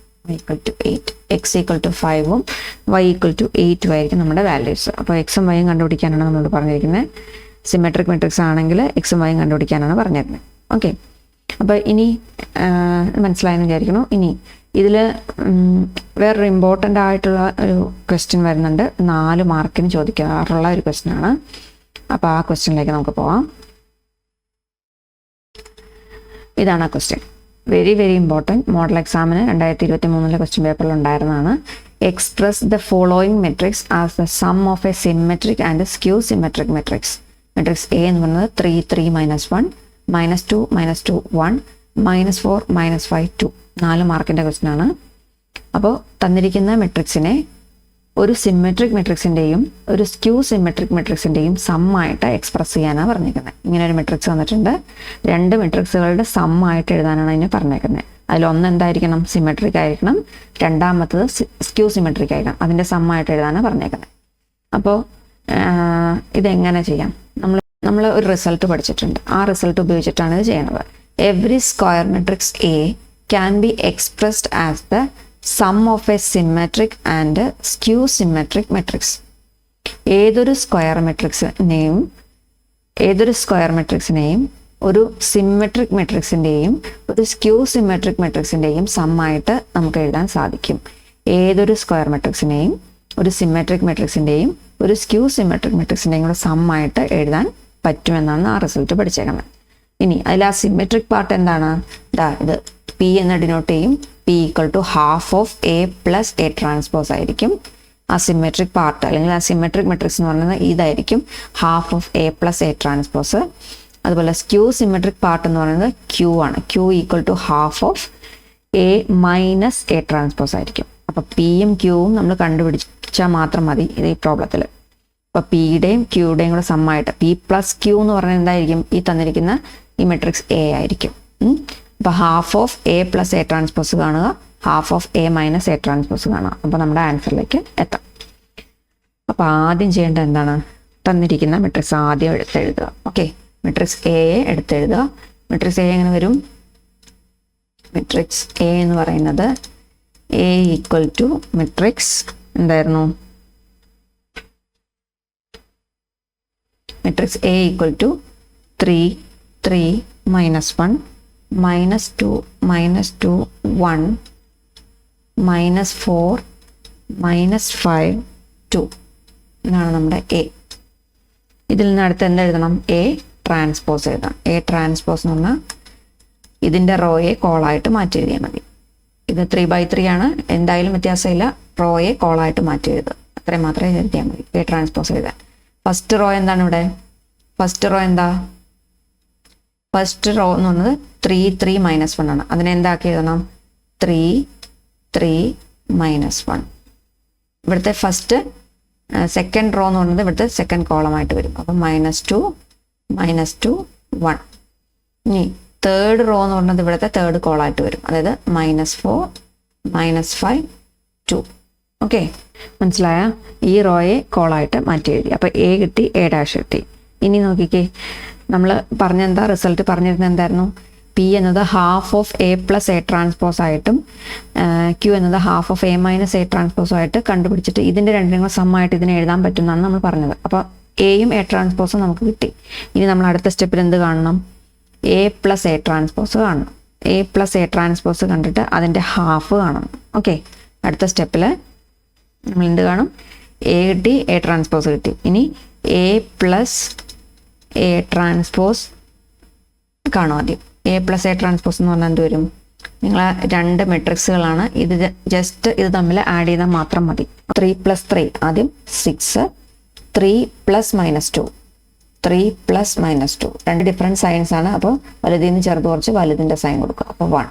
X equal to 5ഉം y ഈക്വൽ ടു 8ഉം ആയിരിക്കും നമ്മുടെ വാല്യൂസ്. അപ്പോൾ എക്സും വൈയും കണ്ടുപിടിക്കാനാണ് നമ്മളോട് പറഞ്ഞിരിക്കുന്നത്. സിമെട്രിക് മെട്രിക്സ് ആണെങ്കിൽ എക്സും വൈയും കണ്ടുപിടിക്കാനാണ് പറഞ്ഞിരുന്നത്. ഓക്കെ, അപ്പോൾ ഇനി മനസ്സിലായെന്ന് വിചാരിക്കുന്നു. ഇനി ഇതിൽ വേറൊരു ഇമ്പോർട്ടൻ്റ് ആയിട്ടുള്ള ഒരു ക്വസ്റ്റ്യൻ വരുന്നുണ്ട്. 4 മാർക്കിന് ചോദിക്കാറുള്ള ഒരു ക്വസ്റ്റ്യൻ ആണ്. അപ്പോൾ ആ ക്വസ്റ്റ്യനിലേക്ക് നമുക്ക് പോവാം. ഇതാണ് ആ ക്വസ്റ്റ്യൻ. Very important. മോഡൽ എക്സാമിന് 2023 ക്വസ്റ്റ്യൻ പേപ്പറിൽ ഉണ്ടായിരുന്നതാണ്. Express the following matrix as the sum of a symmetric and skew symmetric matrix. Matrix A എന്ന് പറയുന്നത് 3 3 -1 -2 -2 1 -4 -5 2. 4 മാർക്കിൻ്റെ ക്വസ്റ്റ്യൻ ആണ്. അപ്പോൾ തന്നിരിക്കുന്ന മെട്രിക്സിനെ ഒരു സിമെട്രിക് മെട്രിക്സിൻ്റെയും ഒരു സ്ക്യൂ സിമെട്രിക് മെട്രിക്സിൻ്റെയും സമ്മായിട്ട് എക്സ്പ്രസ് ചെയ്യാനാണ് പറഞ്ഞേക്കുന്നത്. ഇങ്ങനെ ഒരു മെട്രിക്സ് വന്നിട്ടുണ്ട്, രണ്ട് മെട്രിക്സുകളുടെ സമ്മായിട്ട് എഴുതാനാണ് അതിന് പറഞ്ഞേക്കുന്നത്. അതിലൊന്ന് എന്തായിരിക്കണം? സിമെട്രിക് ആയിരിക്കണം, രണ്ടാമത്തത് സ്ക്യൂ സിമെട്രിക് ആയിരിക്കണം. അതിൻ്റെ സമ്മായിട്ട് എഴുതാനാണ് പറഞ്ഞേക്കുന്നത്. അപ്പോൾ ഇതെങ്ങനെ ചെയ്യാം? നമ്മൾ ഒരു റിസൾട്ട് പഠിച്ചിട്ടുണ്ട്. ആ റിസൾട്ട് ഉപയോഗിച്ചിട്ടാണ് ഇത് ചെയ്യുന്നത്. Every square matrix A can be expressed as the sum of a symmetric and skew symmetric matrix. ഏതൊരു സ്ക്വയർ മെട്രിക്സിനെയും ഒരു സിമെട്രിക് മെട്രിക്സിൻ്റെയും ഒരു സ്ക്യൂ സിമെട്രിക് മെട്രിക്സിൻ്റെയും സമ്മായിട്ട് നമുക്ക് എഴുതാൻ സാധിക്കും. ഏതൊരു സ്ക്വയർ മെട്രിക്സിനെയും ഒരു സിമെട്രിക് മെട്രിക്സിൻ്റെയും ഒരു സ്ക്യൂ സിമെട്രിക് മെട്രിക്സിൻ്റെയും കൂടെ സമ്മായിട്ട് എഴുതാൻ പറ്റുമെന്നാണ് ആ റിസൾട്ട് പഠിച്ചേക്കുന്നത്. ഇനി അതിൽ ആ സിമെട്രിക് പാർട്ട് എന്താണ്? ഇത് പി എന്ന് ഡിനോട്ട് ചെയ്യും. P equal to half of A plus A transpose ആയിരിക്കും ആ സിമെട്രിക് പാർട്ട്, അല്ലെങ്കിൽ ആ സിമെട്രിക് മെട്രിക്സ് എന്ന് പറയുന്നത് ഇതായിരിക്കും, half of A plus A transpose. അതുപോലെ സ്ക്യൂ സിമെട്രിക് പാർട്ട് എന്ന് പറയുന്നത് ക്യൂ ആണ്. Q equal to half of A minus A transpose ആയിരിക്കും. അപ്പോൾ പിയും ക്യൂവും നമ്മൾ കണ്ടുപിടിച്ചാൽ മാത്രം മതി ഇത് ഈ പ്രോബ്ലത്തിൽ. അപ്പോൾ പിയുടെയും ക്യൂയുടെയും കൂടെ സമ്മായിട്ട് പി പ്ലസ് ക്യൂ എന്ന് പറഞ്ഞാൽ എന്തായിരിക്കും? ഈ തന്നിരിക്കുന്ന ഈ മെട്രിക്സ് എ ആയിരിക്കും. അപ്പോൾ half of A plus A transpose കാണുക, half of A minus A transpose കാണുക. അപ്പോൾ നമ്മുടെ ആൻസറിലേക്ക് എത്താം. അപ്പോൾ ആദ്യം ചെയ്യേണ്ടത് എന്താണ്? തന്നിരിക്കുന്ന മെട്രിക്സ് ആദ്യം എടുത്തെഴുതുക. ഓക്കെ, മെട്രിക്സ് എയെ എടുത്തെഴുതുക. മെട്രിക്സ് എ എങ്ങനെ വരും? മെട്രിക്സ് എ എന്ന് പറയുന്നത് എ ഈക്വൽ ടു മെട്രിക്സ് എന്തായിരുന്നു? മെട്രിക്സ് എ ഈക്വൽ ടു 3 3 -1 -2 -2 1 -4 -5 2 ഇതാണ് നമ്മുടെ എ. ഇതിൽ നിന്ന് അടുത്ത് എന്തെഴുതണം? എ ട്രാൻസ്പോസ് എഴുതാം. എ ട്രാൻസ്പോസ് എന്ന് പറഞ്ഞാൽ ഇതിൻ്റെ റോയെ കോളായിട്ട് മാറ്റി എഴുതിയാൽ മതി. ഇത് 3/3 ആണ്, എന്തായാലും വ്യത്യാസമില്ല. റോയെ കോളായിട്ട് മാറ്റി എഴുതുക, അത്രയും മാത്രമേ എഴുതിയാൽ മതി. എ ട്രാൻസ്പോസ് എഴുതാൻ. ഫസ്റ്റ് റോ എന്താണ് ഇവിടെ? ഫസ്റ്റ് റോ എന്താ? ഫസ്റ്റ് റോ എന്ന് പറഞ്ഞത് 3 3 -1 ആണ്. അതിനെ എന്താക്കി എഴുതണം? 3 3 -1. ഇവിടുത്തെ ഫസ്റ്റ് സെക്കൻഡ് റോ എന്ന് പറയുന്നത് ഇവിടുത്തെ സെക്കൻഡ് കോളമായിട്ട് വരും. അപ്പം -2 -2 1. ഇനി തേർഡ് റോ എന്ന് പറയുന്നത് ഇവിടുത്തെ തേർഡ് കോളായിട്ട് വരും, അതായത് -4 -5 2. ഓക്കെ, മനസ്സിലായ? ഈ റോയെ കോളായിട്ട് മാറ്റി എഴുതി. അപ്പോൾ എ കിട്ടി, എ ഡാഷ് കിട്ടി. ഇനി നോക്കിക്കേ, നമ്മൾ പറഞ്ഞെന്താ റിസൾട്ട് പറഞ്ഞിരുന്നത് എന്തായിരുന്നു? പി എന്നത് half of A plus A transpose ആയിട്ടും ക്യൂ എന്നത് half of A minus A transpose ആയിട്ട് കണ്ടുപിടിച്ചിട്ട് ഇതിൻ്റെ രണ്ടിനും കൂടെ സമ്മായിട്ട് ഇതിനെ എഴുതാൻ പറ്റുമെന്നാണ് നമ്മൾ പറഞ്ഞത്. അപ്പോൾ എയും എ ട്രാൻസ്പോസും നമുക്ക് കിട്ടി. ഇനി നമ്മൾ അടുത്ത സ്റ്റെപ്പിൽ എന്ത് കാണണം? എ പ്ലസ് എ ട്രാൻസ്പോസ് കാണണം. എ പ്ലസ് എ ട്രാൻസ്പോസ് കണ്ടിട്ട് അതിൻ്റെ ഹാഫ് കാണണം. ഓക്കെ, അടുത്ത സ്റ്റെപ്പിൽ നമ്മൾ എന്ത് കാണും? എ കിട്ടി, എ ട്രാൻസ്പോസ് കിട്ടി. ഇനി എ പ്ലസ് എ ട്രാൻസ്പോസ് കാണും ആദ്യം. എ പ്ലസ് എ ട്രാൻസ്പോസ് എന്ന് പറഞ്ഞാൽ എന്ത് വരും? നിങ്ങൾ രണ്ട് മെട്രിക്സുകളാണ്, ഇത് ജസ്റ്റ് ഇത് തമ്മിൽ ആഡ് ചെയ്താൽ മാത്രം മതി. 3 + 3 ആദ്യം 6, 3 + -2 3 + -2 രണ്ട് ഡിഫറെൻറ്റ് സൈൻസ് ആണ്. അപ്പോൾ വലുതിൽ നിന്ന് ചെറുത് കുറച്ച് വലുതിൻ്റെ സൈൻ കൊടുക്കുക. അപ്പോൾ 1.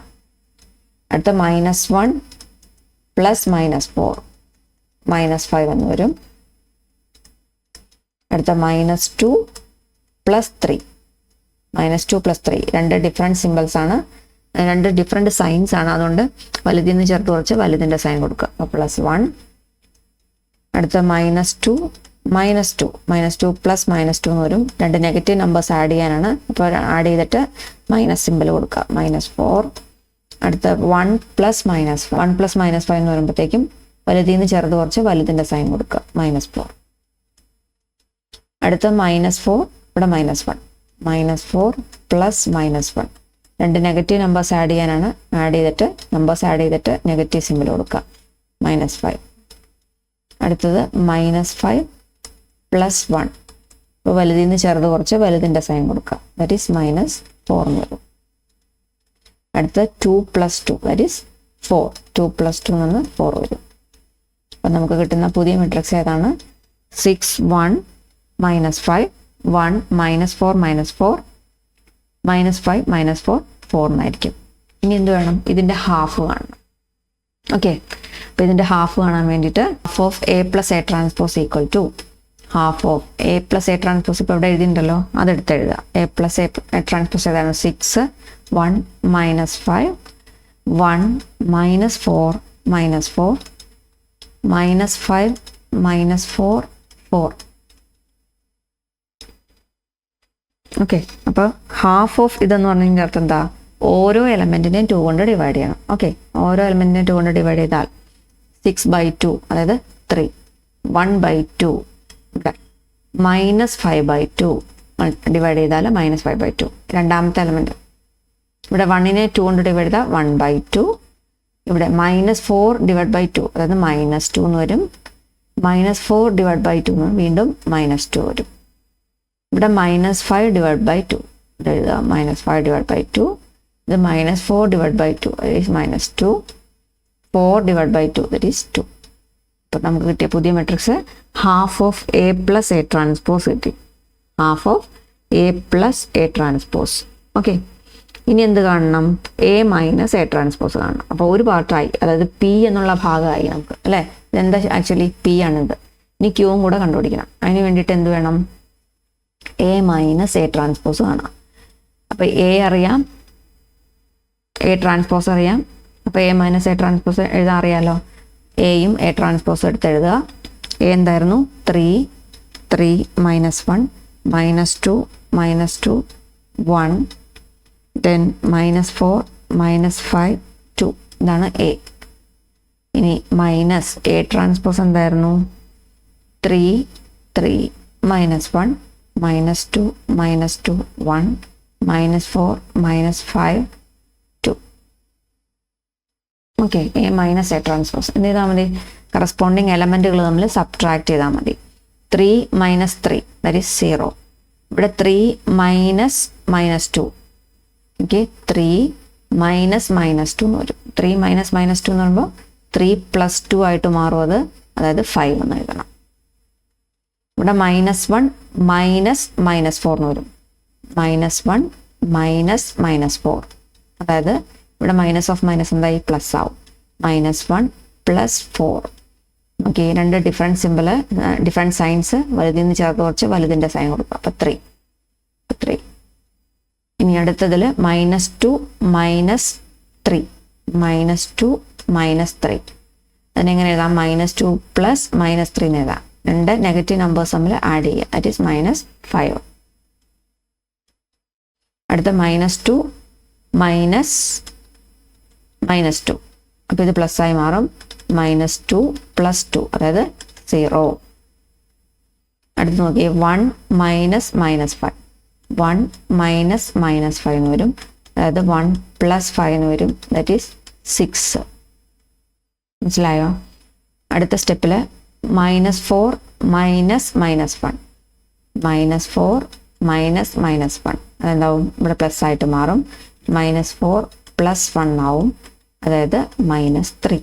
അടുത്ത -1 + -4 -5 എന്ന് വരും. അടുത്ത -2 + 3 -2 + 3 രണ്ട് ഡിഫറെൻറ്റ് സിമ്പിൾസ് ആണ്, രണ്ട് ഡിഫറെൻറ്റ് സൈൻസ് ആണ്. അതുകൊണ്ട് വലുതിൽ നിന്ന് ചേർത്ത് കുറച്ച് വലുതിൻ്റെ സൈൻ കൊടുക്കുക. അപ്പോൾ +1. അടുത്ത -2 -2 + -2 എന്ന് വരും. രണ്ട് നെഗറ്റീവ് നമ്പേഴ്സ് ആഡ് ചെയ്യാനാണ്. അപ്പോൾ ആഡ് ചെയ്തിട്ട് മൈനസ് സിമ്പിൾ കൊടുക്കുക. -4. അടുത്ത 1 + -5 എന്ന് വരുമ്പോഴത്തേക്കും വലുതിൽ നിന്ന് ചെറുത് കുറച്ച് വലുതിൻ്റെ സൈൻ കൊടുക്കുക. -4. അടുത്ത -4, ഇവിടെ -1 -4 + -1 രണ്ട് നെഗറ്റീവ് നമ്പേഴ്സ് ആഡ് ചെയ്യാനാണ്. നമ്പേഴ്സ് ആഡ് ചെയ്തിട്ട് നെഗറ്റീവ് സിമ്പിൾ കൊടുക്കുക. -5. അടുത്തത് -5 + 1. അപ്പോൾ വലുതിൽ നിന്ന് ചെറുത് കുറച്ച് വലുതിൻ്റെ സൈൻ കൊടുക്കുക. ദാറ്റ് ഈസ് -4 എന്ന് വരും. അടുത്ത 2 + 2 ദാറ്റ് ഈസ് 4. 2 + 2 എന്ന് 4 വരും. അപ്പം നമുക്ക് കിട്ടുന്ന പുതിയ മെട്രിക്സ് ഏതാണ്? 6 1 -5 1 -4 -4 -5 -4 4 എന്നായിരിക്കും. ഇനി എന്ത് വേണം? ഇതിൻ്റെ ഹാഫ് കാണണം. ഓക്കെ, അപ്പോൾ ഇതിൻ്റെ ഹാഫ് കാണാൻ വേണ്ടിയിട്ട് half of A plus A transpose equal to half of A plus A transpose ഇപ്പോൾ ഇവിടെ എഴുതിയിട്ടുണ്ടല്ലോ, അതെടുത്ത് എഴുതുക. എ പ്ലസ് എ ട്രാൻസ്പോസ് ഏതാണ്? 6 1 -5 1 -4 -4 -5 -4 4. ഓക്കെ, അപ്പോൾ ഹാഫ് ഓഫ് ഇതെന്ന് പറഞ്ഞതിൻ്റെ അർത്ഥം എന്താ? ഓരോ എലമെൻറ്റിനെയും 2 കൊണ്ട് ഡിവൈഡ് ചെയ്യണം. ഓക്കെ, ഓരോ എലമെൻറ്റിനെയും 2 കൊണ്ട് ഡിവൈഡ് ചെയ്താൽ 6/2 അതായത് 3, 1/2 ഇവിടെ -5/2 ഡിവൈഡ് ചെയ്താൽ -5/2. രണ്ടാമത്തെ എലമെൻറ്റ് ഇവിടെ 1നെ 2 കൊണ്ട് ഡിവൈഡ് ചെയ്താൽ 1/2. ഇവിടെ -4/2 അതായത് -2 എന്ന് വരും. -4/2 എന്ന് വീണ്ടും -2 വരും. ഇവിടെ -5/2 എഴുതുക. -5/2 ഇത് -4/2 that is -2. 4/2 that is 2. അപ്പോൾ നമുക്ക് കിട്ടിയ പുതിയ matrix half of A plus A transpose കിട്ടി. Half of A plus A transpose. Okay, ഇനി എന്ത് കാണണം? എ മൈനസ് എ ട്രാൻസ്പോസ് കാണണം. അപ്പോൾ ഒരു പാർട്ടായി, അതായത് പി എന്നുള്ള ഭാഗമായി നമുക്ക് അല്ലേ. ഇതെന്താ ആക്ച്വലി പി ആണിത്. ഇനി ക്യൂവും കൂടെ കണ്ടുപിടിക്കണം. അതിന് വേണ്ടിയിട്ട് എന്ത് വേണം? എ മൈനസ് എ ട്രാൻസ്പോസ് കാണാം. അപ്പോൾ എ അറിയാം, എ ട്രാൻസ്പോസ് അറിയാം. അപ്പോൾ എ മൈനസ് എ ട്രാൻസ്പോസ് എഴുതാൻ അറിയാമല്ലോ. എയും എ ട്രാൻസ്പോസ് എടുത്ത് എഴുതുക. എ എന്തായിരുന്നു? 3 3 -1 -2 -2 1 then -4 -5 2. ഇതാണ് എ. ഇനി മൈനസ് എ ട്രാൻസ്പോസ് എന്തായിരുന്നു? 3 3 -1 -2 -2 1 -4 -5 2. Okay, A minus A transpose എന്ത് ചെയ്താൽ മതി? കറസ്പോണ്ടിങ് എലമെൻറ്റുകൾ തമ്മിൽ സബ്ട്രാക്ട് ചെയ്താൽ മതി. 3 - 3 ദാറ്റ് ഈസ് 0. ഇവിടെ 3 -2. ഓക്കെ, 3 -2 എന്ന് വരും. 3 -2 എന്ന് പറയുമ്പോൾ 3 + 2 ആയിട്ട് മാറും അത്, അതായത് 5 എന്ന് എഴുതണം. ഇവിടെ -1 -4 എന്ന് വരും. -1 -4 അതായത് ഇവിടെ മൈനസ് ഓഫ് മൈനസ് എന്തായി? പ്ലസ് ആവും. -1 + 4. ഓക്കെ, രണ്ട് ഡിഫറെൻറ്റ് സിമ്പിൾ, ഡിഫറെൻറ്റ് സൈൻസ്. വലുതിൽ നിന്ന് ചേർത്ത് കുറച്ച് വലുതിൻ്റെ സൈൻ കൊടുക്കുക. അപ്പോൾ 3. ഇനി അടുത്തതിൽ -2 -3 -2 -3 അതിനെങ്ങനെ എഴുതാം? -2 + -3 എന്ന് എഴുതാം. രണ്ട് നെഗറ്റീവ് നമ്പേഴ്സ് തമ്മിൽ ആഡ് ചെയ്യുക. That is -5. അടുത്ത -2 -2 അപ്പോൾ ഇത് പ്ലസ് ആയി മാറും. -2 + 2 അതായത് 0. അടുത്ത് നോക്കിയേ 1 -5 1 -5 എന്ന് വരും. അതായത് 1 + 5 എന്ന് വരും. That is 6. മനസ്സിലായോ? അടുത്ത സ്റ്റെപ്പിൽ -4 -1 -4 -1 അതെന്താവും? ഇവിടെ പ്ലസ് ആയിട്ട് മാറും. -4 + 1 ആവും, അതായത് -3.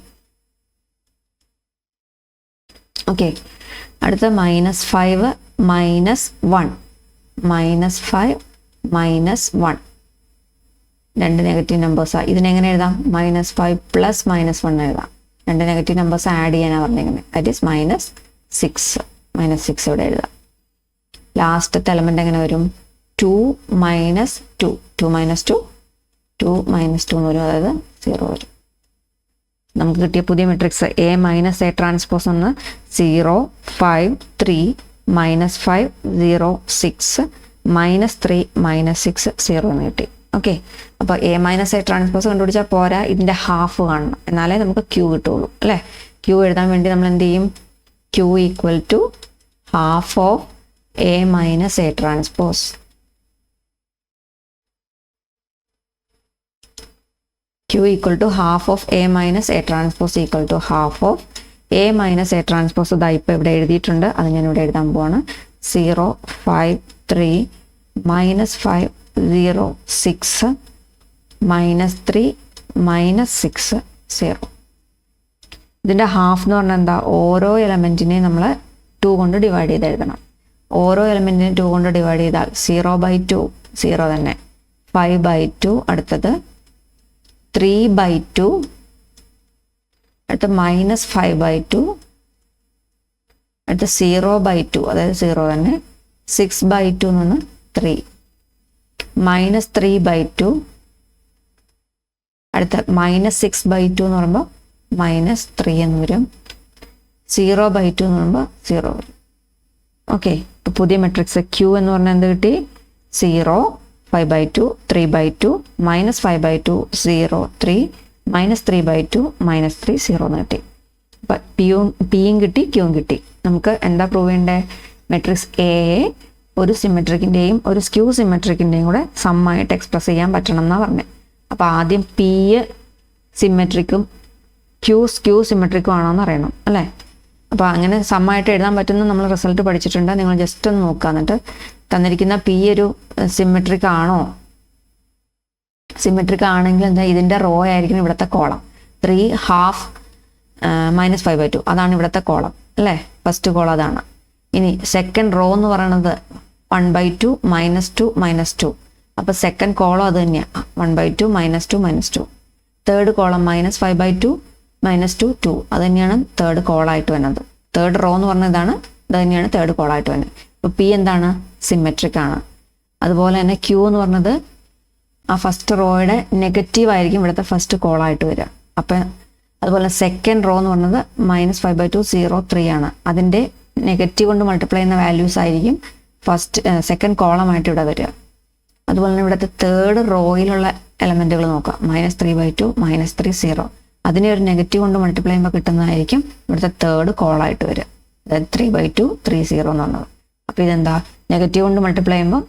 ഓക്കെ, അടുത്ത -5 -1 -5 -1 രണ്ട് നെഗറ്റീവ് നമ്പേഴ്സാണ്. ഇതിനെങ്ങനെ എഴുതാം? -5 + -1 എഴുതാം. രണ്ട് നെഗറ്റീവ് നമ്പേഴ്സ് ആഡ് ചെയ്യാനാണ് പറഞ്ഞിരിക്കുന്നത്. That is -6. -6 ഇവിടെ എഴുതാം. ലാസ്റ്റത്തെ എലമെൻ്റ് എങ്ങനെ വരും? 2 -2 2 -2 2 -2 എന്ന് വരും, അതായത് 0 വരും. നമുക്ക് കിട്ടിയ പുതിയ matrix A minus A transpose ഒന്ന് 0 5 3 -5 0 6 -3 -6 0 എന്ന് കിട്ടി. ഓക്കെ, അപ്പോൾ എ മൈനസ് എ ട്രാൻസ്പോസ് കണ്ടുപിടിച്ചാൽ പോരാ, ഇതിൻ്റെ ഹാഫ് കാണണം, എന്നാലേ നമുക്ക് ക്യൂ കിട്ടുള്ളൂ അല്ലേ. ക്യൂ എഴുതാൻ വേണ്ടി നമ്മൾ എന്ത് ചെയ്യും? Q equal to half of A minus A transpose. Q equal to half of A minus A transpose equal to half of A minus A transpose. ഇതാ ഇപ്പോൾ ഇവിടെ എഴുതിയിട്ടുണ്ട്, അത് ഞാൻ ഇവിടെ എഴുതാൻ പോവാണ്. 0 5 3 -5 0 6 -3 -6 0. ഇതിൻ്റെ ഹാഫ് എന്ന് പറഞ്ഞാൽ എന്താ? ഓരോ എലമെൻറ്റിനെയും നമ്മൾ 2 കൊണ്ട് ഡിവൈഡ് ചെയ്ത് എഴുതണം. ഓരോ എലമെൻറ്റിനെയും 2 കൊണ്ട് ഡിവൈഡ് ചെയ്താൽ 0/2 0 തന്നെ, 5/2 അടുത്തത് 3/2 അടുത്ത -5/2, അടുത്ത 0/2, അതായത് 0 തന്നെ, 6/2 നിന്ന് 3, -3/2, അടുത്ത -6/2 എന്ന് പറയുമ്പോൾ -3 എന്ന് വരും, 0/2 എന്ന് പറയുമ്പോൾ 0 വരും. ഓക്കെ, ഇപ്പോൾ പുതിയ മെട്രിക്സ് ക്യൂ എന്ന് പറഞ്ഞാൽ എന്ത് കിട്ടി? 0, 5/2, 3/2, -5/2, 0, 3, -3/2, -3, 0 എന്ന് കിട്ടി. അപ്പം പിയും കിട്ടി, ക്യൂവും കിട്ടി. നമുക്ക് എന്താ പ്രൂവ് ചെയ്യേണ്ടത്? മെട്രിക്സ് എയെ ഒരു സിമെട്രിക്കിൻ്റെയും ഒരു സ്ക്യൂ സിമെട്രിക്കിൻ്റെയും കൂടെ സമ്മായിട്ട് എക്സ്പ്രസ് ചെയ്യാൻ പറ്റണം എന്നാണ് പറഞ്ഞത്. അപ്പോൾ ആദ്യം പി സിമെട്രിക്കും സ്ക്യൂ സിമെട്രിക്കും ആണോ എന്ന് അറിയണം അല്ലേ? അപ്പോൾ അങ്ങനെ സമ്മായിട്ട് എഴുതാൻ പറ്റുന്ന നമ്മൾ റിസൾട്ട് പഠിച്ചിട്ടുണ്ട്. നിങ്ങൾ ജസ്റ്റ് ഒന്ന് നോക്കുക. എന്നിട്ട് തന്നിരിക്കുന്ന പി ഒരു സിമെട്രിക് ആണോ? സിമെട്രിക് ആണെങ്കിൽ എന്താ, ഇതിൻ്റെ റോ ആയിരിക്കും ഇവിടുത്തെ കോളം. 3, ½ -5/2 അതാണ് ഇവിടുത്തെ കോളം അല്ലേ? ഫസ്റ്റ് കോളം അതാണ്. ഇനി സെക്കൻഡ് റോ എന്ന് പറയുന്നത് 1/2, -2, -2. അപ്പോൾ സെക്കൻഡ് കോളം അത് തന്നെയാണ്, 1/2, -2, -2. Third column -5/2, -2, 2. അത് തന്നെയാണ് തേർഡ് കോളായിട്ട് വരുന്നത്. തേർഡ് റോ എന്ന് പറഞ്ഞ ഇതാണ്, ഇത് തന്നെയാണ് തേർഡ് കോളായിട്ട് വരുന്നത്. ഇപ്പോൾ പി എന്താണ്? സിമെട്രിക് ആണ്. അതുപോലെ തന്നെ ക്യൂ എന്ന് പറഞ്ഞത് ആ ഫസ്റ്റ് റോയുടെ നെഗറ്റീവ് ആയിരിക്കും ഇവിടുത്തെ ഫസ്റ്റ് കോളായിട്ട് വരിക. അപ്പം അതുപോലെ സെക്കൻഡ് റോ എന്ന് പറഞ്ഞത് -5/2, 0, 3 ആണ്. അതിൻ്റെ നെഗറ്റീവ് കൊണ്ട് മൾട്ടിപ്ലൈ ചെയ്യുന്ന വാല്യൂസ് ആയിരിക്കും സെക്കൻഡ് കോളമായിട്ട് ഇവിടെ വരിക. അതുപോലെ തന്നെ ഇവിടുത്തെ തേർഡ് റോയിലുള്ള എലമെൻറ്റുകൾ നോക്കാം. -3/2, -3, 0. അതിനെ ഒരു നെഗറ്റീവ് കൊണ്ട് മൾട്ടിപ്ലൈ ചെയ്യുമ്പോൾ കിട്ടുന്നതായിരിക്കും ഇവിടുത്തെ തേർഡ് കോളായിട്ട് വരിക. അതായത് 3/2, 3, 0 എന്ന് പറഞ്ഞത്. അപ്പോൾ ഇതെന്താ, നെഗറ്റീവ് കൊണ്ട് മൾട്ടിപ്ലൈ ചെയ്യുമ്പോൾ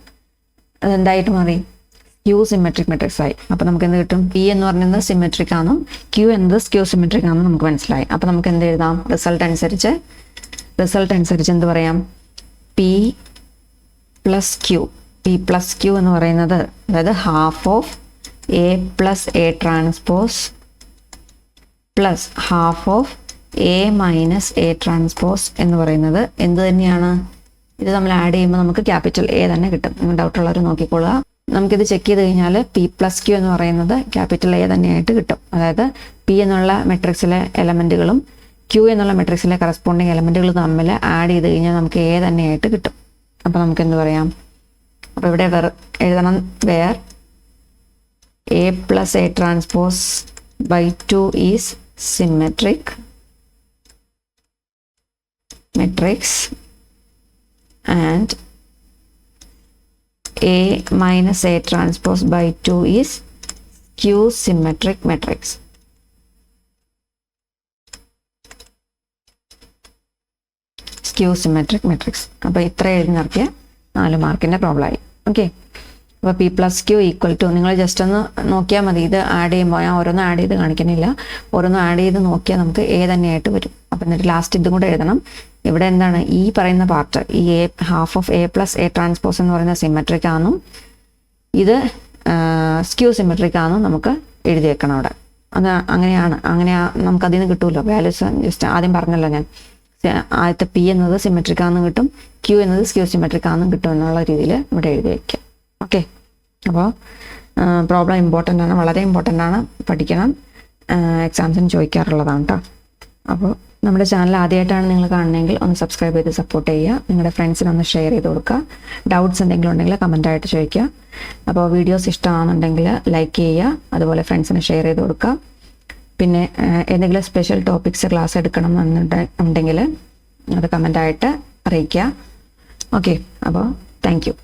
അതെന്തായിട്ട് മാറി? ക്യൂ സിമെട്രിക് മെട്രിക്സ് ആയി. അപ്പോൾ നമുക്ക് എന്ത് കിട്ടും? പി എന്ന് പറയുന്നത് സിമെട്രിക് ആണെന്നും ക്യൂ എന്നത് സ്ക്യൂ സിമെട്രിക് ആണെന്നും നമുക്ക് മനസ്സിലായി. അപ്പോൾ നമുക്ക് എന്ത് എഴുതാം? റിസൾട്ട് അനുസരിച്ച് എന്ത് പറയാം? P plus Q. P plus Q എന്ന് പറയുന്നത് അതായത് ½ A + A transpose plus ½ A - A transpose എന്ന് പറയുന്നത് എന്ത് തന്നെയാണ്? ഇത് നമ്മൾ ആഡ് ചെയ്യുമ്പോൾ നമുക്ക് ക്യാപിറ്റൽ എ തന്നെ കിട്ടും. നിങ്ങൾ ഡൗട്ടുള്ളവർ നോക്കിക്കൊള്ളുക. നമുക്കിത് ചെക്ക് ചെയ്ത് കഴിഞ്ഞാൽ പി പ്ലസ് ക്യൂ എന്ന് പറയുന്നത് ക്യാപിറ്റൽ എ തന്നെയായിട്ട് കിട്ടും. അതായത് പി എന്നുള്ള മെട്രിക്സിലെ എലമെൻറ്റുകളും ക്യൂ എന്നുള്ള മെട്രിക്സിലെ കറസ്പോണ്ടിങ് എലമെൻറ്റുകളും തമ്മിൽ ആഡ് ചെയ്ത് കഴിഞ്ഞാൽ നമുക്ക് എ തന്നെയായിട്ട് കിട്ടും. അപ്പോൾ നമുക്ക് എന്ത് പറയാം? അപ്പോൾ ഇവിടെ എഴുതണം where A + A transpose by 2 is symmetric matrix and A - A transpose by 2 is skew symmetric matrix. Skew symmetric matrix. അപ്പോൾ ഇത്ര എഴുതി നിർത്തിയ 4 മാർക്കിൻ്റെ പ്രോബ്ലം ആയി. ഓക്കെ, അപ്പോൾ P plus Q equal to, നിങ്ങൾ ജസ്റ്റ് ഒന്ന് നോക്കിയാൽ മതി. ഇത് ആഡ് ചെയ്യുമ്പോൾ ഞാൻ ഓരോന്നും ആഡ് ചെയ്ത് കാണിക്കുന്നില്ല. ഓരോന്നും ആഡ് ചെയ്ത് നോക്കിയാൽ നമുക്ക് എ തന്നെയായിട്ട് വരും. അപ്പം എന്നിട്ട് ലാസ്റ്റ് ഇതും കൂടെ എഴുതണം. ഇവിടെ എന്താണ് ഈ പറയുന്ന പാർട്ട്, ഈ ½ A + A ട്രാൻസ്പോസ് എന്ന് പറയുന്ന സിമെട്രിക് ആണെന്നും ഇത് സ്ക്യൂ സിമെട്രിക് ആണെന്നും നമുക്ക് എഴുതി വെക്കണം അവിടെ. അത് അങ്ങനെയാണ് നമുക്ക് അതിൽ നിന്ന് കിട്ടുമല്ലോ വാല്യൂസ്. ജസ്റ്റ് ആദ്യം പറഞ്ഞല്ലോ ഞാൻ, ആദ്യത്തെ പി എന്നത് സിമെട്രിക് ആണെന്നും കിട്ടും, ക്യൂ എന്നത് സ്ക്യൂ സിമെട്രിക് ആണെന്നും കിട്ടും എന്നുള്ള രീതിയിൽ ഇവിടെ എഴുതി വയ്ക്കുക. ഓക്കെ, അപ്പോൾ പ്രോബ്ലം ഇമ്പോർട്ടൻ്റ് ആണ്, വളരെ ഇമ്പോർട്ടൻ്റ് ആണ്, പഠിക്കണം. എക്സാംസിന് ചോദിക്കാറുള്ളതാണ് കേട്ടോ. അപ്പോൾ നമ്മുടെ ചാനൽ ആദ്യമായിട്ടാണ് നിങ്ങൾ കാണുന്നതെങ്കിൽ ഒന്ന് സബ്സ്ക്രൈബ് ചെയ്ത് സപ്പോർട്ട് ചെയ്യുക. നിങ്ങളുടെ ഫ്രണ്ട്സിനൊന്ന് ഷെയർ ചെയ്ത് കൊടുക്കുക. ഡൗട്ട്സ് എന്തെങ്കിലും ഉണ്ടെങ്കിൽ കമൻറ്റായിട്ട് ചോദിക്കുക. അപ്പോൾ വീഡിയോസ് ഇഷ്ടമാണെന്നുണ്ടെങ്കിൽ ലൈക്ക് ചെയ്യുക, അതുപോലെ ഫ്രണ്ട്സിന് ഷെയർ ചെയ്ത് കൊടുക്കുക. പിന്നെ എന്തെങ്കിലും സ്പെഷ്യൽ ടോപ്പിക്സ് ക്ലാസ് എടുക്കണം എന്നുണ്ടെങ്കിൽ അത് കമൻറ്റായിട്ട് അറിയിക്കുക. ഓക്കെ, അപ്പോൾ താങ്ക് യു.